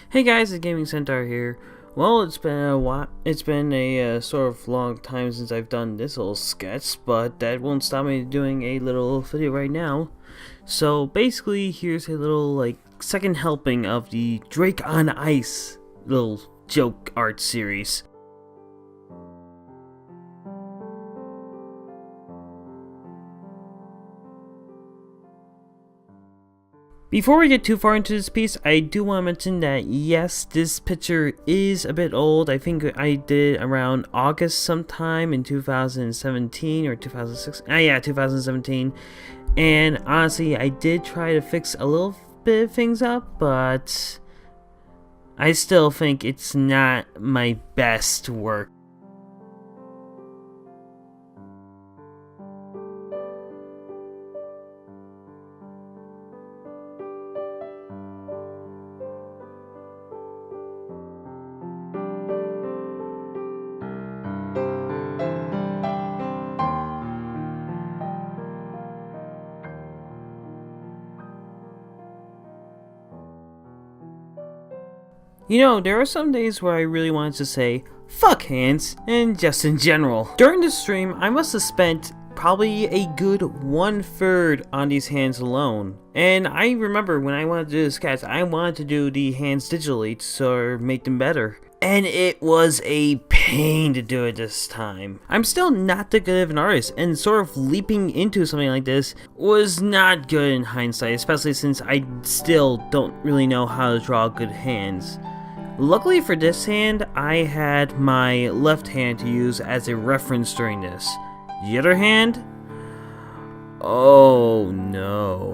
Hey guys, it's Gaming Centaur here. Well, it's been a while. It's been a sort of long time since I've done this little sketch, but that won't stop me doing a little video right now. So basically, here's a little second helping of the Drake on Ice little joke art series. Before we get too far into this piece, I do want to mention that yes, this picture is a bit old. I think I did it around August sometime in 2017 or 2006. Yeah, 2017. And honestly, I did try to fix a little bit of things up, but I still think it's not my best work. You know, there are some days where I really wanted to say, fuck hands, and just in general. During the stream, I must have spent probably a good 1/3 on these hands alone. And I remember when I wanted to do the sketch, I wanted to do the hands digitally to make them better. And it was a pain to do it this time. I'm still not that good of an artist, and sort of leaping into something like this was not good in hindsight, especially since I still don't really know how to draw good hands. Luckily for this hand, I had my left hand to use as a reference during this. The other hand? Oh no.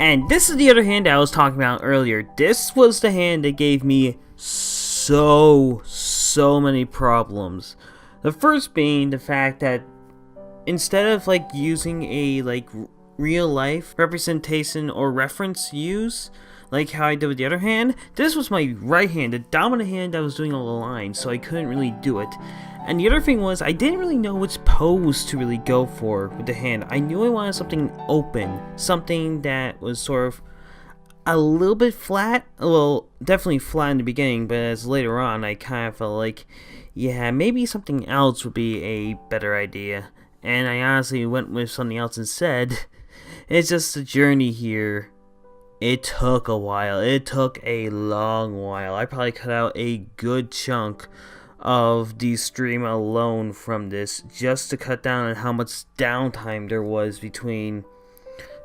And this is the other hand I was talking about earlier. This was the hand that gave me so many problems. The first being the fact that instead of using a real life representation or reference use, like how I did with the other hand, this was my right hand, the dominant hand that was doing all the lines, so I couldn't really do it. And the other thing was, I didn't really know which pose to really go for with the hand. I knew I wanted something open, something that was sort of a little bit flat. Well, definitely flat in the beginning, but as later on, I kind of felt like, yeah, maybe something else would be a better idea. And I honestly went with something else instead. It's just the journey here. It took a while. It took a long while. I probably cut out a good chunk of the stream alone from this just to cut down on how much downtime there was between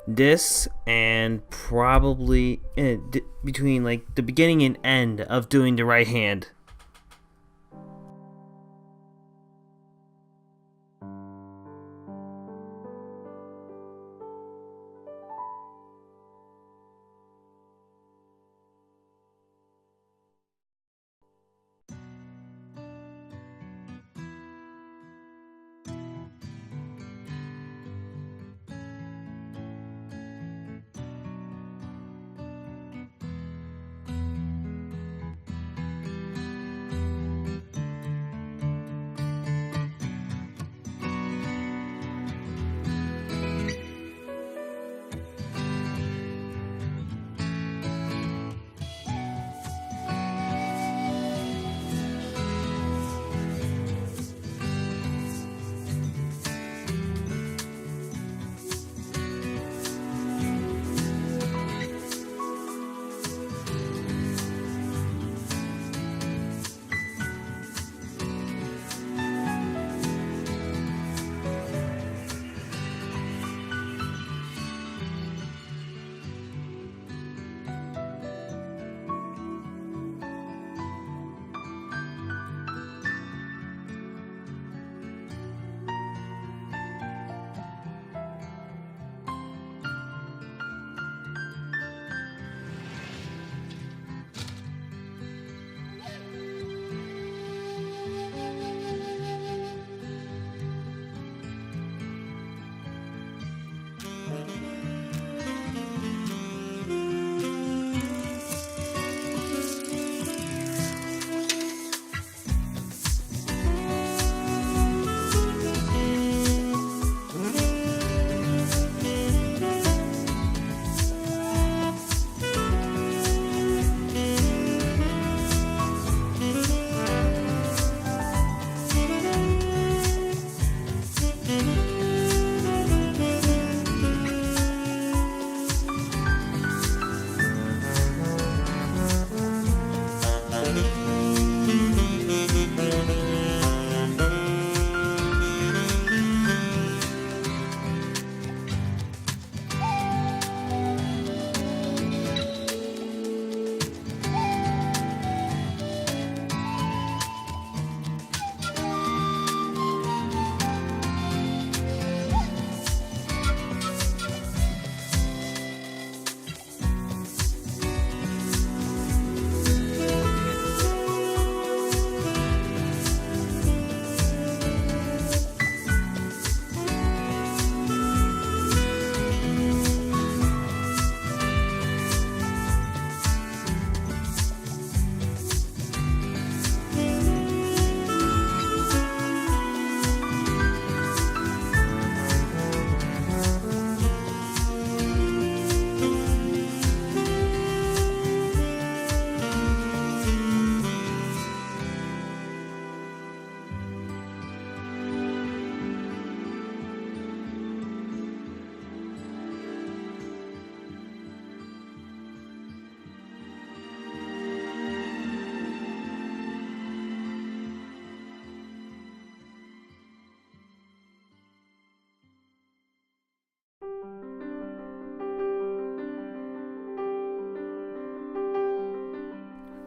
this and probably between the beginning and end of doing the right hand.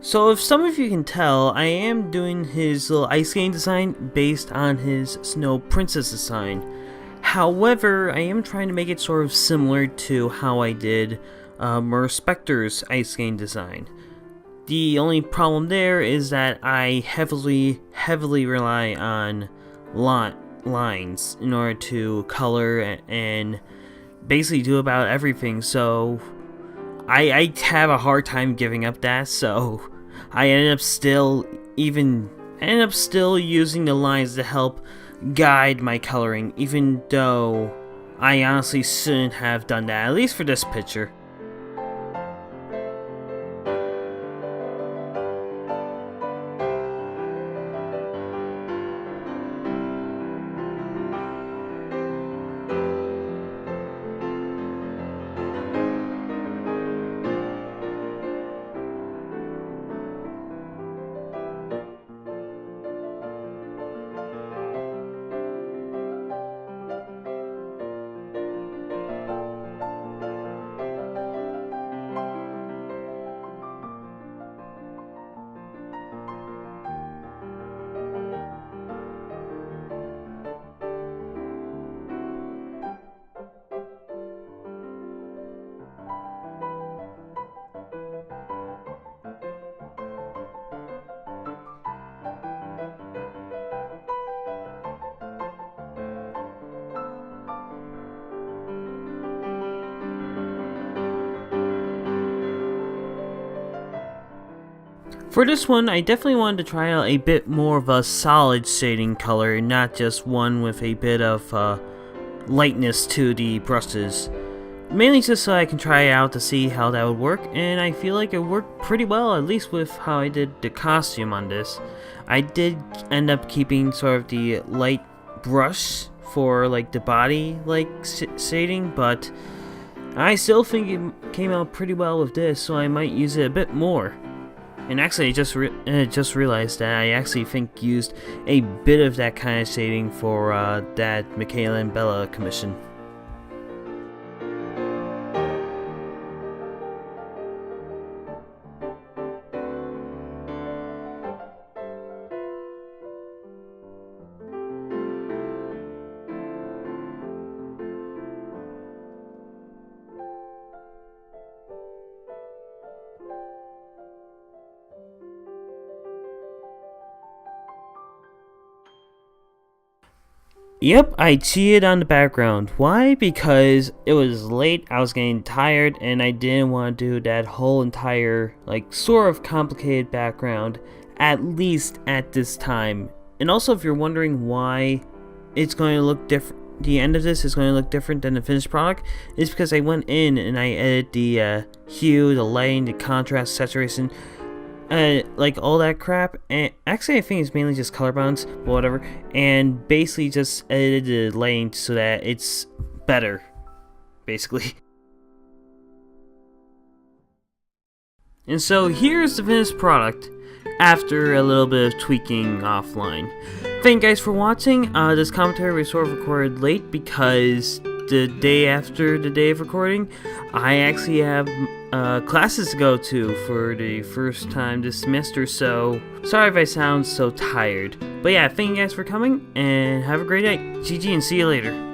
So if some of you can tell, I am doing his little ice skating design based on his Snow Princess design. However, I am trying to make it sort of similar to how I did MerSpectre's ice skating design. The only problem there is that I heavily rely on lines in order to color and basically do about everything, so I have a hard time giving up that, so I ended up still using the lines to help guide my coloring, even though I honestly shouldn't have done that, at least for this picture. For this one, I definitely wanted to try out a bit more of a solid shading color, not just one with a bit of lightness to the brushes. Mainly just so I can try it out to see how that would work, and I feel like it worked pretty well, at least with how I did the costume on this. I did end up keeping sort of the light brush for like the body like shading, but I still think it came out pretty well with this, so I might use it a bit more. And actually, I just realized that I actually think used a bit of that kind of shading for that Michaela and Bella commission. Yep, I cheated on the background. Why? Because it was late, I was getting tired, and I didn't want to do that whole entire, like, sort of complicated background, at least at this time. And also, if you're wondering why it's going to look different, the end of this is going to look different than the finished product, is because I went in and I edited the hue, the lighting, the contrast, saturation, like all that crap, and actually I think it's mainly just color balance, but whatever, and basically just edited the lighting so that it's better, basically. And so here's the finished product after a little bit of tweaking offline. Thank you guys for watching. This commentary was sort of recorded late because the day after the day of recording, I actually have classes to go to for the first time this semester, so sorry if I sound so tired. But yeah, thank you guys for coming, and have a great night. GG, and see you later.